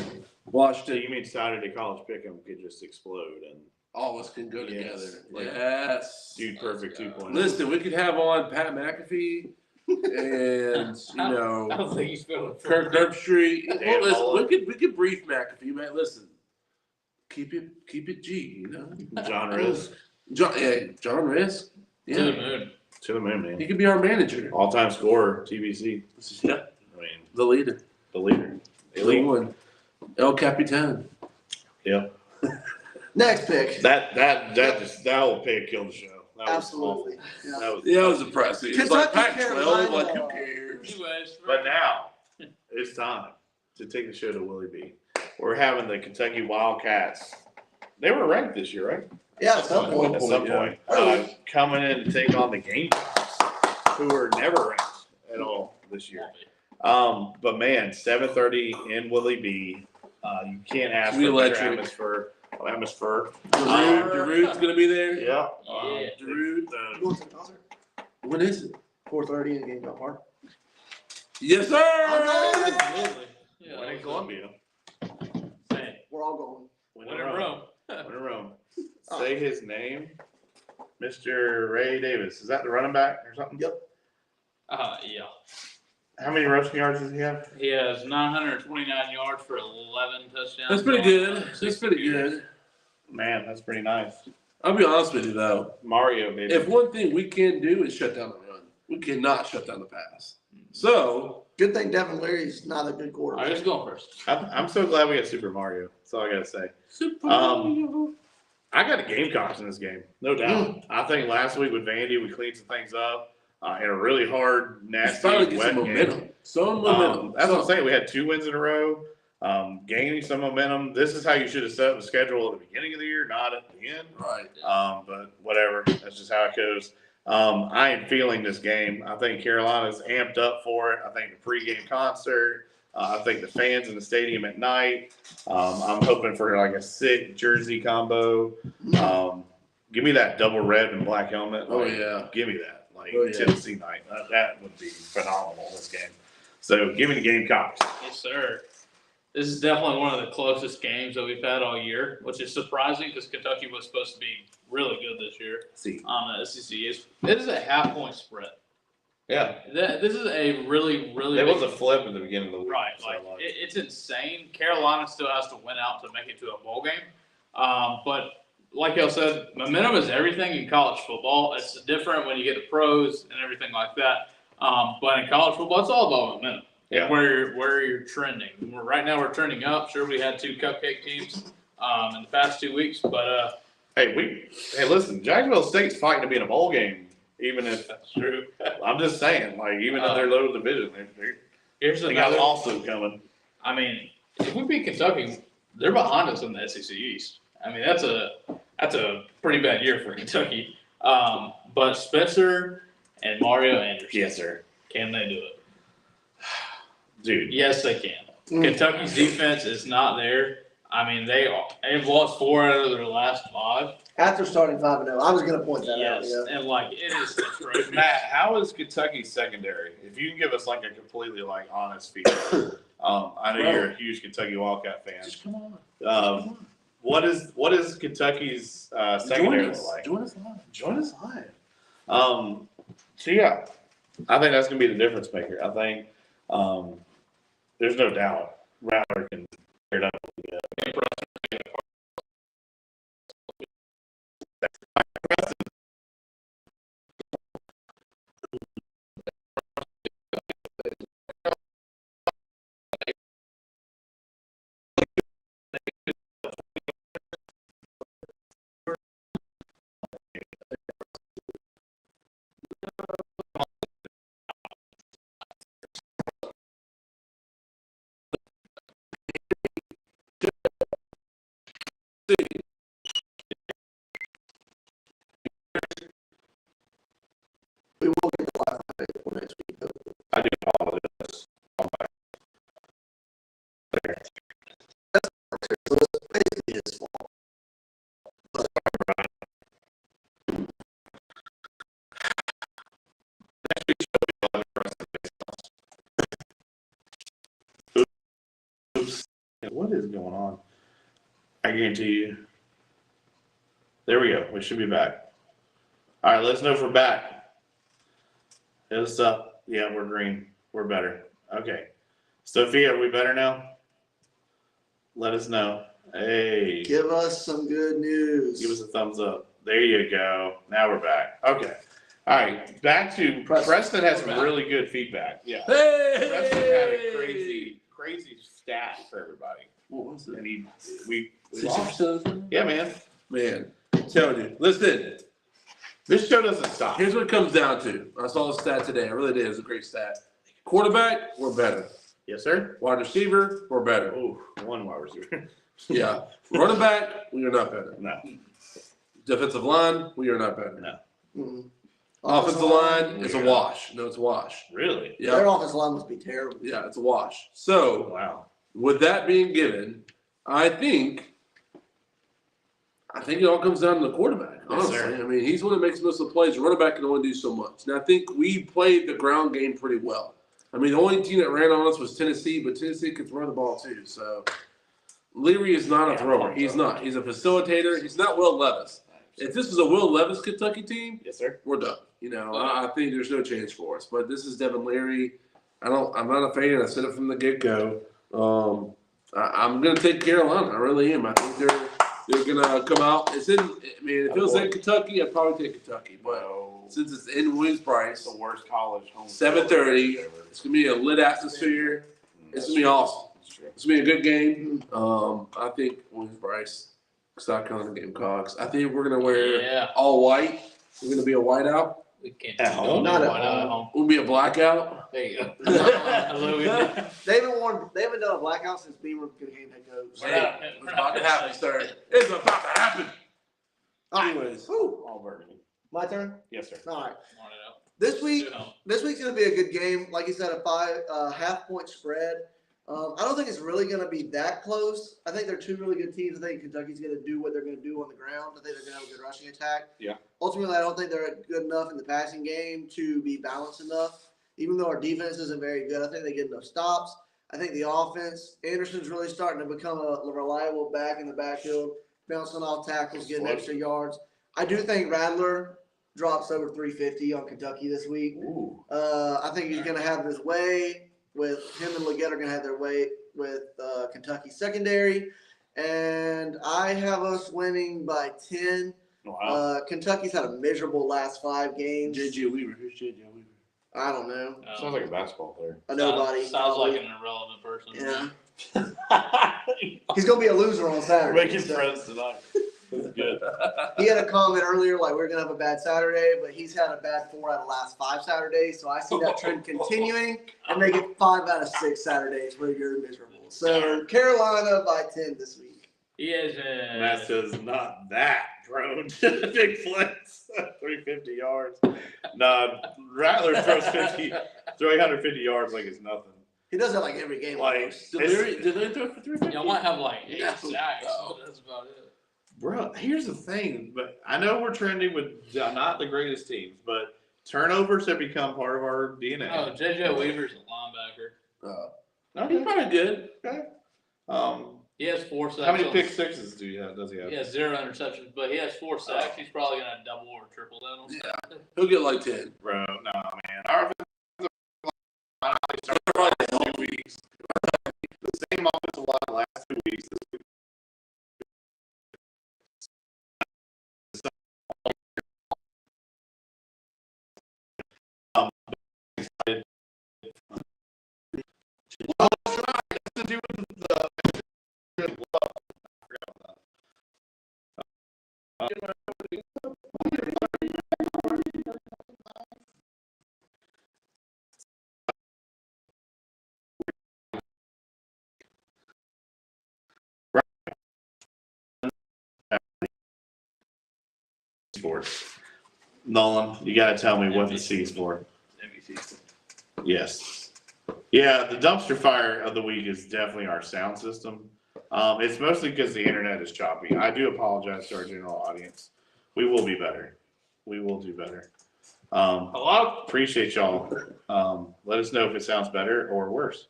Washington, you mean Saturday college pick'em could just explode and all of us can go Yes. together. Like, Yes. Dude Perfect 2.0. Listen, we could have on Pat McAfee and I don't think he's feeling Kirk Herbstreit. Dan Well, listen, Mullen. we could brief McAfee, man. Listen, keep it G, you know. John Riss. John Risk. to the Yeah, moon. To the moon, he man. could be our manager. All-time scorer, TBC. Yeah, I mean, the leader, the leader. the Elite. one, El Capitan. Yeah. Next pick. That whole pick killed the show. That was Absolutely. awful. Yeah. That was. Yeah, it was depressing. It was like Kentucky, Pac-12, Carolina. like who cares? Anyways, But now it's time to take the show to Willie B. We're having the Kentucky Wildcats. They were ranked this year, right? Yeah, at some point. At some point, coming in to take on the Gamecocks, who were never ranked at all this year. But man, 7:30 in Willie B. You can't ask Be for better electric. atmosphere. Darude's gonna be there. Yeah. Yeah. Darude. You going to the concert? When is it? 4:30 in Gamecock Park. Yes, sir. Absolutely. Yeah, When in Columbia. Hey, We're all going. When when in Rome. When in Rome. Say his name. Mr. Ray Davis. Is that the running back or something? Yep. Yeah. How many rushing yards does he have? He has 929 yards for 11 touchdowns. That's pretty good. That's pretty good. Man, that's pretty nice. I'll be honest with you though. Mario, baby. If one thing we can do is shut down the run, we cannot shut down the pass. So Good thing Devin Leary's not a good All right, quarterback. who's going first? I'm so glad we got Super Mario. That's all I gotta say. Super. I got the Gamecocks in this game, no doubt. I think last week with Vandy, we cleaned some things up in a really hard, Let's nasty, finally get wet some game. momentum. Some momentum. That's what I'm saying. We had 2 wins in a row, gaining some momentum. This is how you should have set the schedule at the beginning of the year, not at the end. Right. But whatever. That's just how it goes. I am feeling this game. I think Carolina's amped up for it. I think the pregame concert. I think the fans in the stadium at night. I'm hoping for like a sick jersey combo. Give me that double red and black helmet. Oh, Like, yeah. Give me that. Like Oh, yeah. Tennessee night. That would be phenomenal, this game. So give me the Gamecocks. Yes, sir. This is definitely one of the closest games that we've had all year, which is surprising because Kentucky was supposed to be really good this year See. on the SEC. It is a half-point spread. Yeah. This is a really, really. There big- was a flip at the beginning of the week. Right, so, like it's insane. Carolina still has to win out to make it to a bowl game. But like y'all said, momentum is everything in college football. It's different when you get the pros and everything like that. But in college football, it's all about momentum. Yeah. And where you're trending. Right now, we're trending up. Sure, we had 2 cupcake teams in the past 2 weeks, but hey, listen, Jacksonville State's fighting to be in a bowl game, even if that's true. I'm just saying, like, even if they're low division, Here's they got a another. lawsuit coming. I mean, if we beat Kentucky, they're behind us in the SEC East. I mean, that's a pretty bad year for Kentucky. But Spencer and Mario Anderson, Yes, sir. can they do it? Dude. Yes, they can. Kentucky's defense is not there. I mean, they've lost 4 out of their last 5. After starting 5-0, I was going to point that out. Yes, Yeah. and like it is atrocious. Matt, how is Kentucky's secondary? If you can give us like a completely like honest feedback. I know you're a huge Kentucky Wildcat fan. Just come on. What is Kentucky's secondary look like? Join us live. Join us live. So yeah, I think that's gonna be the difference maker. I think there's no doubt Rattler can tear it up. We will get the Wi-Fi for next week. I do apologize. So it's basically his fault. Oops. What is going on? I guarantee you. There we go. We should be back. All right, let us know if we're back. Hit us up. Yeah, we're green. We're better. Okay. Sophia, are we better now? Let us know. Hey. Give us some good news. Give us a thumbs up. There you go. Now we're back. Okay. All right. Back to Preston has some really good feedback. Yeah. Preston had a crazy stat for everybody. What was it? And we 60%? lost. Yeah, man. Man, I'm telling you. Listen, This show doesn't stop. here's what it comes down to. I saw the stat today. I really did. It was a great stat. Quarterback, we're better. Yes, sir. Wide receiver, we're better. Oh, one wide receiver. Yeah. Running back, we are not better. No. Defensive line, we are not better. No. Mm-mm. Offensive line, it's a wash. No, it's a wash. Really? Their Yeah. offensive line must be terrible. Yeah, it's a wash. So, Wow. with that being given, I think it all comes down to the quarterback, Yes, honestly. sir. I mean, he's the one that makes most of the plays. The running back can only do so much. And I think we played the ground game pretty well. I mean, the only team that ran on us was Tennessee, but Tennessee could throw the ball too. So Leary is not a thrower. He's not. He's a facilitator. He's not Will Levis. If this is a Will Levis Kentucky team, Yes, sir. we're done. You know, I think there's no chance for us. But this is Devin Leary. I'm not a fan. I said it from the get go. I'm gonna take Carolina. I really am. I think they're gonna come out. If it was in Kentucky, I'd probably take Kentucky. But since it's in Williams-Brice, It's the worst college home. 7:30. It's gonna be a lit atmosphere. It's gonna be awesome. It's gonna be a good game. I think Williams-Brice, South Carolina Gamecocks. I think we're gonna wear Yeah, all white. We're gonna be a whiteout. we can't. At home? Not at Why not home. We'll be a blackout. There you go. Logan. They haven't done a blackout since Beamer became head coach. Hey, it's about to happen, sir. It's about to happen. All right. Anyways, Whew. All burgundy. My turn. Yes, sir. All right. Want it out. This week, Sit home. this week's gonna be a good game. Like you said, a half-point spread. I don't think it's really gonna be that close. I think they're two really good teams. I think Kentucky's gonna do what they're gonna do on the ground. I think they're gonna have a good rushing attack. Yeah. Ultimately, I don't think they're good enough in the passing game to be balanced enough. Even though our defense isn't very good, I think they get enough stops. I think the offense, Anderson's really starting to become a reliable back in the backfield, bouncing off tackles, getting extra yards. I do think Rattler drops over 350 on Kentucky this week. Ooh. I think he's going to have his way with him and Leggett are going to have their way with Kentucky secondary. And I have us winning by 10. Wow. Kentucky's had a miserable last 5 games. J.J. Weaver. Who's J.J. Weaver? I don't know. Sounds like a basketball player. A nobody. Sounds like an irrelevant person. Yeah. He's going to be a loser on Saturday. Making friends tonight. That's good. He had a comment earlier like we're going to have a bad Saturday, but he's had a bad 4 out of the last 5 Saturdays. So I see that trend continuing and make it 5 out of 6 Saturdays where you're miserable. So Carolina by 10 this week. He is Matt says not that prone to big flips. 350 yards. No, Rattler throws 350 yards like it's nothing. He does that like every game. Like, Did they throw for 350? Y'all might have like 8 Yeah. sacks, but that's about it. Bro, here's the thing, but I know we're trending with not the greatest teams, but turnovers have become part of our DNA. Oh, J.J. Weaver's a linebacker. He's probably good. Okay. He has 4 sacks. How many on- pick sixes does he have? He has 0 interceptions, but he has 4 sacks. He's probably gonna double or triple that on. Yeah. He'll get like 10. Bro, no, man. Our offensive line started the last 2 weeks. The same offensive line the last 2 weeks. Well, it's to do with the sports. Nolan, you got to tell me what the C is for. Yes. Yeah, the dumpster fire of the week is definitely our sound system. It's mostly because the internet is choppy. I do apologize to our general audience. We will be better. We will do better. Hello? Appreciate y'all. Let us know if it sounds better or worse.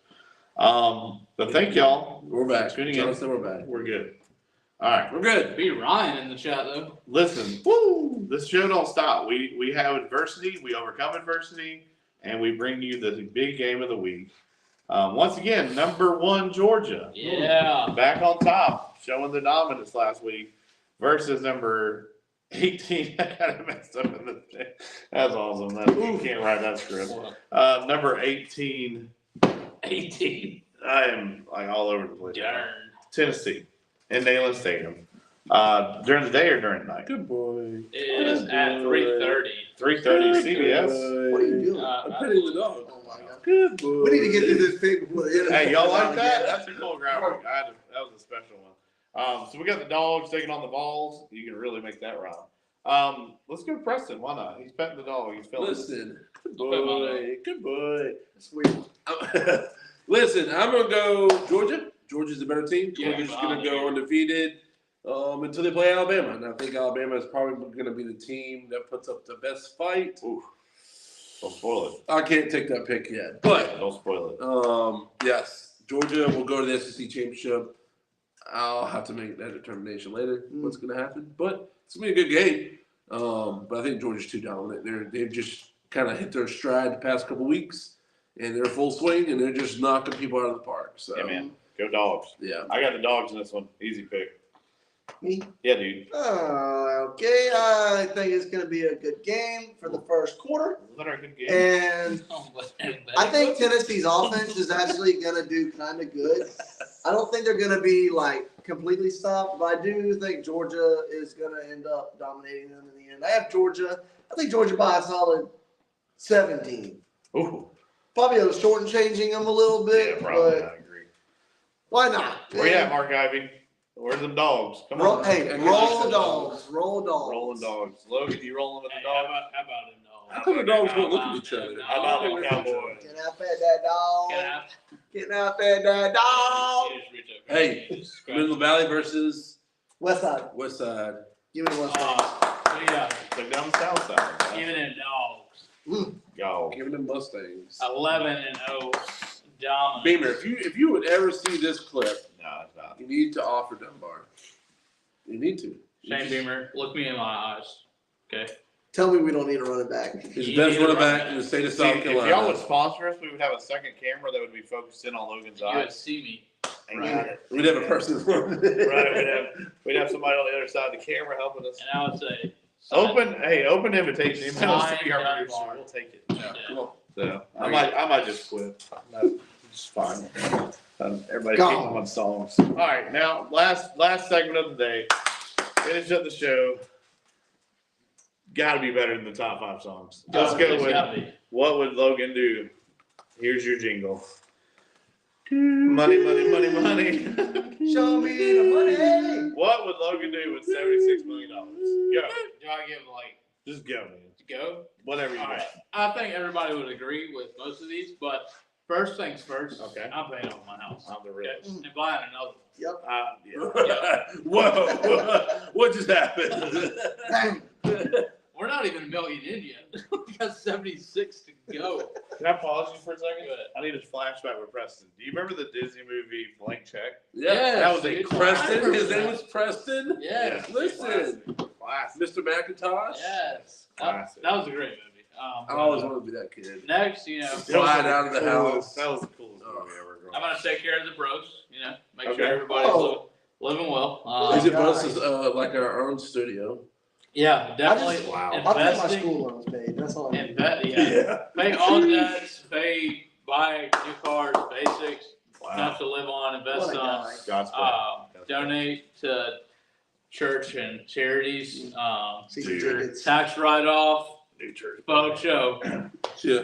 But thank y'all. We're back. Tuning in. Jonathan, we're back. We're good. All right. We're good. Be Ryan in the chat though. Listen, woo! This show don't stop. We have adversity, we overcome adversity, and we bring you the big game of the week. Once again, number 1 Georgia. Yeah. Back on top, showing the dominance last week versus number 18. I got it messed up in the thing. That's awesome. You can't write that script. Number 18. 18. I am like all over the place. Darn. Tennessee in Neyland Stadium. During the day or during the night? Good boy. It is at 3:30. 3:30 CBS. What are you doing? I'm petting the dog. Oh my God. Good boy. We need to get through this thing before the internet Hey, y'all goes like out that? again. That's a cool graphic. That was a special one. So we got the dogs taking on the balls. You can really make that rhyme. Let's go to Preston. Why not? He's petting the dog. He's feeling it. Listen. Good boy. Good boy. Sweet. Listen, I'm going to go Georgia. Georgia's the better team. Yeah, Georgia's going to go undefeated until they play Alabama. And I think Alabama is probably going to be the team that puts up the best fight. Ooh. Don't spoil it. I can't take that pick yet. But, Don't spoil it. yes, Georgia will go to the SEC championship. I'll have to make that determination later what's going to happen. But it's going to be a good game. But I think Georgia's too dominant. They've just kind of hit their stride the past couple weeks. And they're full swing, and they're just knocking people out of the park. So, Yeah, man. Go dogs. Yeah. I got the dogs in this one. Easy pick. Me? Yeah, dude. Okay, I think it's going to be a good game for the first quarter. Was that our good game? And I think Tennessee's offense is actually going to do kind of good. I don't think they're going to be like completely stopped, but I do think Georgia is going to end up dominating them in the end. I have Georgia. I think Georgia by a solid 17. Ooh. Probably shortchanging them a little bit, Yeah, probably. but I agree. why not? Where you at, Mark Ivy? Where's them dogs? Come Roll, on. hey, roll dogs. Roll dogs. Rolling dogs. Logan, you rolling with Hey, the how dog? about him, dog? How come the dogs won't look at each other? How about them Cowboys? Get out there, that dog. Get out there, that dog. Hey, Middle Valley versus West side. West Side. Give me the West side. Yeah, Like down the south side. giving it dogs. Go. Giving them Mustangs. 11-0 dominant. Beamer, if you would ever see this clip, No, it's not. you need to offer Dunbar. You need to. You Shane just- Beamer, look me in my eyes. Okay. Tell me we don't need a running back. He's the best running back in the state of See, South if y'all would Carolina. sponsor us, we would have a second camera that would be focused in on Logan's You would eyes. see me. And Right. got it. We'd have a person. Right, we'd have somebody on the other side of the camera helping us. And I would say. Open invitation. Email us to be our Sign producer. Dunbar. We'll take it. Yeah. Cool. So I might just quit. No, it's fine. Everybody keep Gone. on songs. All right, now last segment of the day. Finish up the show. Got to be better than the top 5 songs. Let's go It's with gotta be. what would Logan do? Here's your jingle. Money, money, money, money. Show me the money. What would Logan do with $76 million? Go. Do I give like Just go, man. go? Whatever you All right. got. I think everybody would agree with most of these, but first things first. Okay. I'm paying off my house. I'm the Okay. realist. And buying another. Yep. Yeah. Whoa! What just happened? Bang. We're not even a million in yet. We got 76 to go. Can I pause you for a second? Go ahead. I need a flashback with Preston. Do you remember the Disney movie Blank Check? Yeah, that was a dude. Preston. His name was Preston. Yes. Listen, Classic. Mr. McIntosh. Yes. Classic. That was a great movie. I always wanted to be that kid. Next, you know, Fly down to the house. That was the coolest movie ever. I'm gonna take care of the bros. You know, make Okay. sure everybody's Oh. living well. Is it Nice. versus like our own studio? Yeah, definitely. Wow. I'll get my Investing. school loans paid. That's all. I need. Yeah. Pay all debts. Buy new cars. Basics. Wow. Enough to live on. Invest What a on. guy. God's plan. Donate to church and charities. Season Dude. tickets. Tax write off. New church. Boat show. Yeah.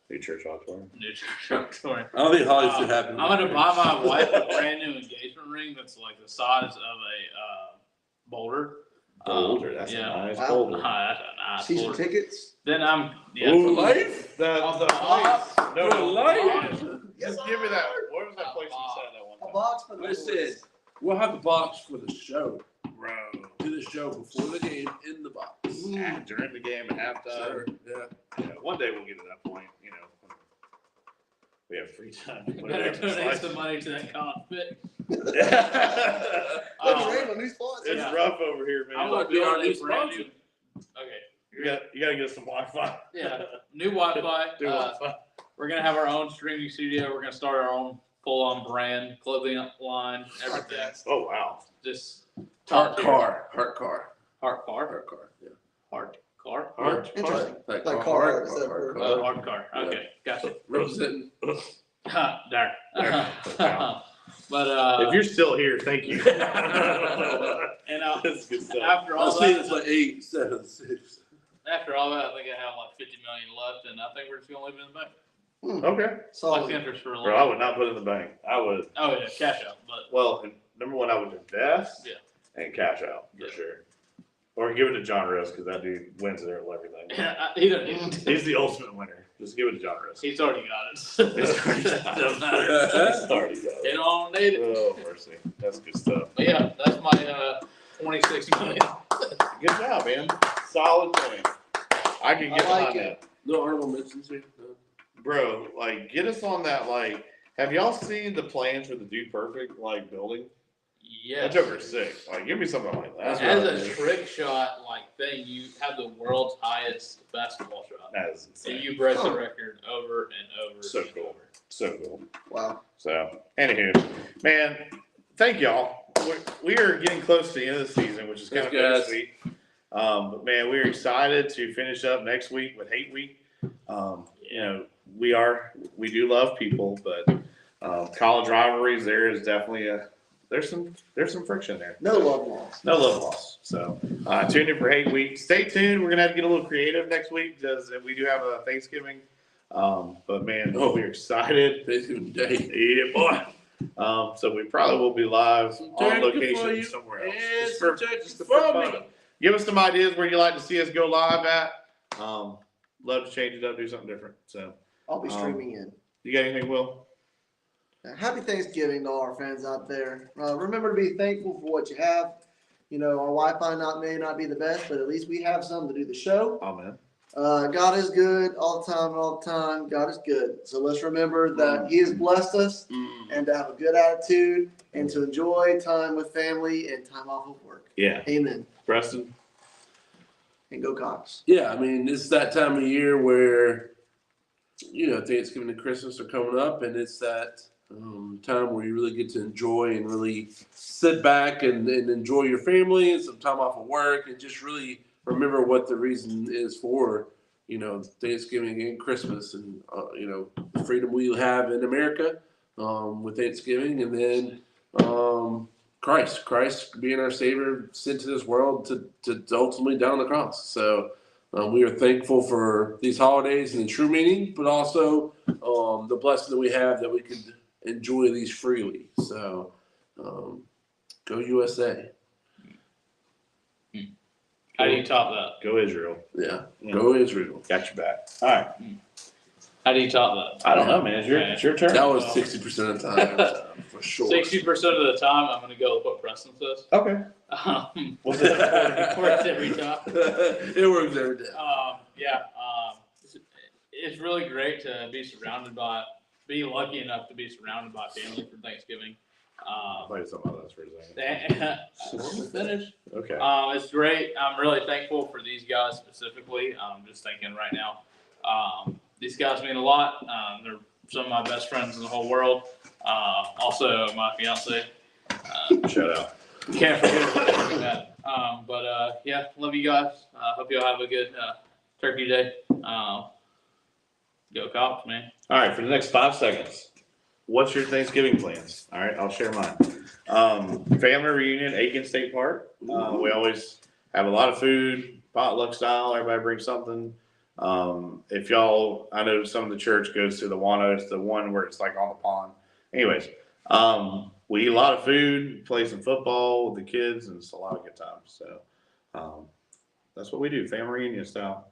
New church auditorium. New church auditorium. I don't think Holly's too happy. I'm gonna buy my wife a brand new engagement ring that's like the size of a boulder. Boulder. That's yeah. a nice Wow. boulder. That's a nice Season boulder. tickets. Then I'm For life? The box. place. No, For no. life? Yes, Just give me that. Lord. Where was that place you said that one A time? box for the Listen, boys. we'll have the box for the show. Bro. Do the show before the game in the box. During the game at halftime. Sure. Yeah. Yeah, one day we'll get to that point, you know. We have free time. to You put better it donate in some money to that conflict. Look, Um, Raymond, new sponsor. It's Yeah. rough over here, I man. want to be build our a new brand sponsor. new. Okay. You gotta get us some Wi-Fi. Yeah. New Wi-Fi. Do Wi-Fi. We're gonna have our own streaming studio. We're gonna start our own full-on brand, clothing line, everything. Oh wow. Just Heart top tier. car. Heart car. Heart car. Heart car. Yeah. Heart car. Hard. Interesting. Like, Like car. car, Heart except car. for- Oh, hard car. Okay, gotcha. Representing. There. There. But If you're still here, thank you. and That's good stuff. after I'll all see that, it's like 8, 7, 6. after all that, I think I have like 50 million left, and I think we're just gonna leave it in the bank. Okay. Like Solid. interest for a Bro, little. I would not put it in the bank. I would. Oh yeah, cash out. But Well, number one, I would invest. Yeah. And cash out for Yeah. sure. Or give it to John Riss because that dude wins there with everything. he doesn't need it. He's the ultimate winner. Just give it to John Riss. He's already got it. He's already got it. Doesn't matter. He's already got He it. don't need it. Oh mercy, that's good stuff. But yeah, that's my 26 million. Good job, man. Solid point. I can get I like behind it. that, No honorable mentions here. No. bro. Like, get us on that. Like, have y'all seen the plans for the Dude Perfect like building? Yes. That Joker's sick. Like, give me something like that. That's As right. a trick shot like thing, you have the world's highest basketball shot. That is And insane. you break the Huh. record over and over. So and cool. over. So cool. Wow. So, anywho, man, thank y'all. We are getting close to the end of the season, which is kind of Thanks, guys. bittersweet. But man, we're excited to finish up next week with Hate Week. You know, we do love people, but college rivalries, there is definitely there's some friction there. No love lost. No love lost. So tune in for Hate Week. Stay tuned. We're gonna have to get a little creative next week because we do have a Thanksgiving. But man, we're excited. Thanksgiving Day. Yeah, boy. So we probably will be live Some on turkey for location you. somewhere else. And Just some for- turkey just for for fun. me. Give us some ideas where you'd like to see us go live at. Love to change it up, do something different. So I'll be streaming in. you got anything, Will? Happy Thanksgiving to all our fans out there. Remember to be thankful for what you have. You know, our Wi-Fi may not be the best, but at least we have some to do the show. Oh man. God is good all the time. God is good. So let's remember that He has blessed us and to have a good attitude and to enjoy time with family and time off of work. Yeah. Amen. Preston. and go Cox. Yeah, I mean, it's that time of year where, Thanksgiving and Christmas are coming up, and it's that time where you really get to enjoy and really sit back and enjoy your family and some time off of work and just really remember what the reason is for, Thanksgiving and Christmas and, the freedom we have in America with Thanksgiving, and then Christ being our Savior, sent to this world to ultimately die on the cross. So we are thankful for these holidays and the true meaning, but also the blessing that we have that we can enjoy these freely. So go USA. How do you top that? Go Israel. Yeah, go Israel. Got your back. All right. How do you top that? I don't know, man. It's your turn. That was 60% of the time, for sure. 60% of the time, I'm going to go with what Preston says. Okay. What's it works every time. It works every day. It's really great to be lucky enough to be surrounded by family for Thanksgiving. I'll tell you something about this for a second. Let me finish. Okay. It's great. I'm really thankful for these guys specifically. I'm just thinking right now. These guys mean a lot. They're some of my best friends in the whole world. Also, my fiance. Shout out. Can't forget that. Love you guys. Hope you'll have a good Turkey Day. Go Cops, man. All right, for the next 5 seconds, what's your Thanksgiving plans? All right, I'll share mine. Family reunion, Aiken State Park. We always have a lot of food, potluck style. Everybody brings something. If y'all, I know some of the church goes to the Wanos, the one where it's like on the pond. Anyways, we eat a lot of food, play some football with the kids, and it's a lot of good times. So that's what we do, family reunion style.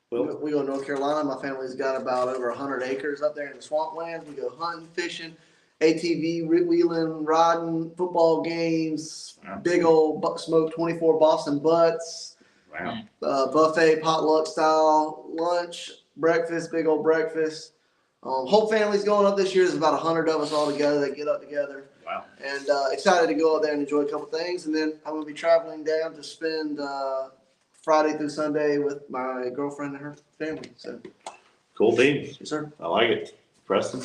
We go to North Carolina. My family's got about over 100 acres up there in the swamplands. We go hunting, fishing, ATV, wheeling, riding, football games, big old smoke 24 Boston butts, Wow. Buffet, potluck style, lunch, breakfast, big old breakfast. Whole family's going up this year. There's about 100 of us all together that get up together. Wow. And excited to go up there and enjoy a couple things. And then I'm going to be traveling down to spend Friday through Sunday with my girlfriend and her family. So Cool beans. yes, sir. I like it. Preston?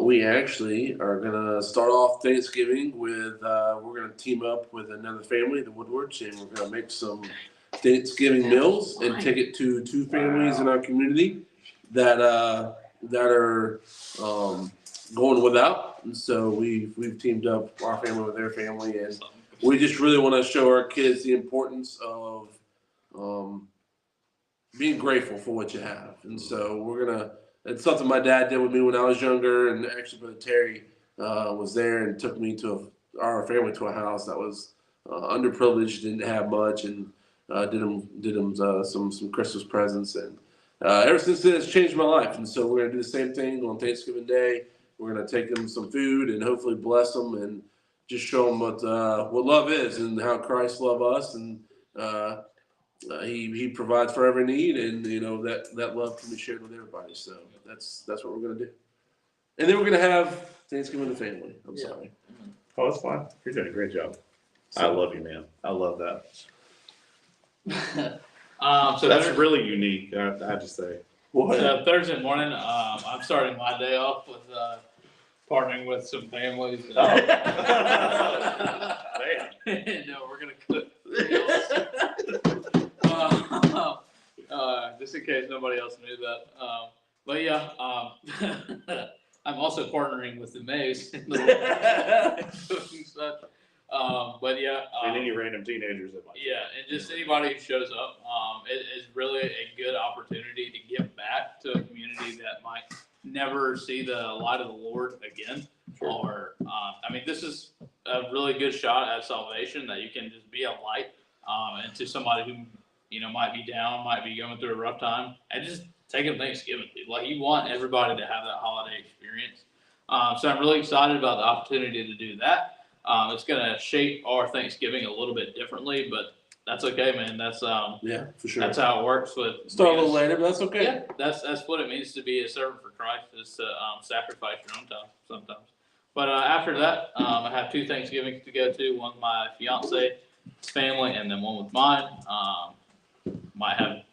We actually are gonna start off Thanksgiving with we're gonna team up with another family, the Woodwards, and we're gonna make some Thanksgiving meals and take it to 2 families in our community that are going without. And so we've teamed up our family with their family, and we just really want to show our kids the importance of being grateful for what you have. And so it's something my dad did with me when I was younger, and actually Brother Terry was there and took me to our family to a house that was underprivileged, didn't have much, and did them some Christmas presents. And ever since then, it's changed my life. And so we're gonna do the same thing on Thanksgiving Day. We're gonna take them some food and hopefully bless them and just show them what love is and how Christ loved us, and he provides for every need, and that love can be shared with everybody. So that's what we're gonna do. And then we're gonna have Thanksgiving with the family. I'm sorry. Oh, that's fine. You're doing a great job. I love you, man. I love that. So That's really unique, I have to say. So Thursday morning, I'm starting my day off with partnering with some families. Man. No, we're gonna cook. Just in case nobody else knew that. I'm also partnering with the Mays. And any random teenagers that might. And just anybody who shows up, it is really a good opportunity to give back to a community that might never see the light of the Lord again. Sure. Or, this is a really good shot at salvation, that you can just be a light and to somebody who, might be down, might be going through a rough time, and just take them Thanksgiving. Like, you want everybody to have that holiday experience. So I'm really excited about the opportunity to do that. It's going to shape our Thanksgiving a little bit differently, but that's okay, man. That's Yeah, for sure. that's how it works with Start a little later, but that's okay. Yeah, that's what it means to be a servant for Christ, is to sacrifice your own time sometimes. But after that, I have 2 Thanksgivings to go to. One's my fiance, his family, and then one with mine. Might have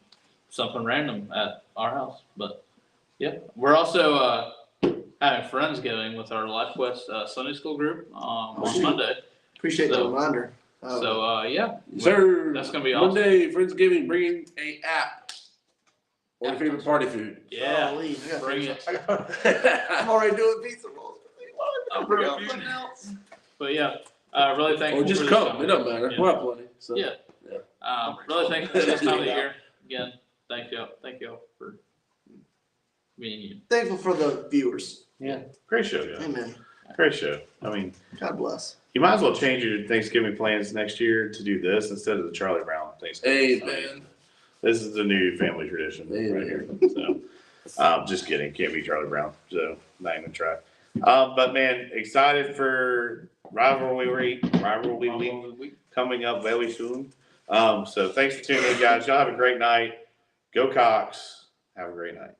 something random at our house, but yeah, we're also having Friendsgiving with our Life Quest Sunday School group on sweet. Monday. Appreciate the So- reminder. Yeah, Sir, that's gonna be awesome. Monday, Friendsgiving, bringing a app or your favorite party food. Yeah, Golly, I gotta bring finish it. I'm already doing pizza rolls. I'll bring something else. But yeah, really thankful. Or just for this come. time. It doesn't matter. Yeah. We'll have plenty. So. Yeah. Really thankful for this time of the year. Again, thank you for being you. Thankful for the viewers. Great show, guys. Amen. Great show. I mean, God bless. you might as well change your Thanksgiving plans next year to do this instead of the Charlie Brown Thanksgiving. Amen. This is the new family tradition right here. So, just kidding. Can't be Charlie Brown. So, not even try. But man, excited for rivalry week coming up very soon. So, thanks for tuning in, guys. Y'all have a great night. Go Cox. Have a great night.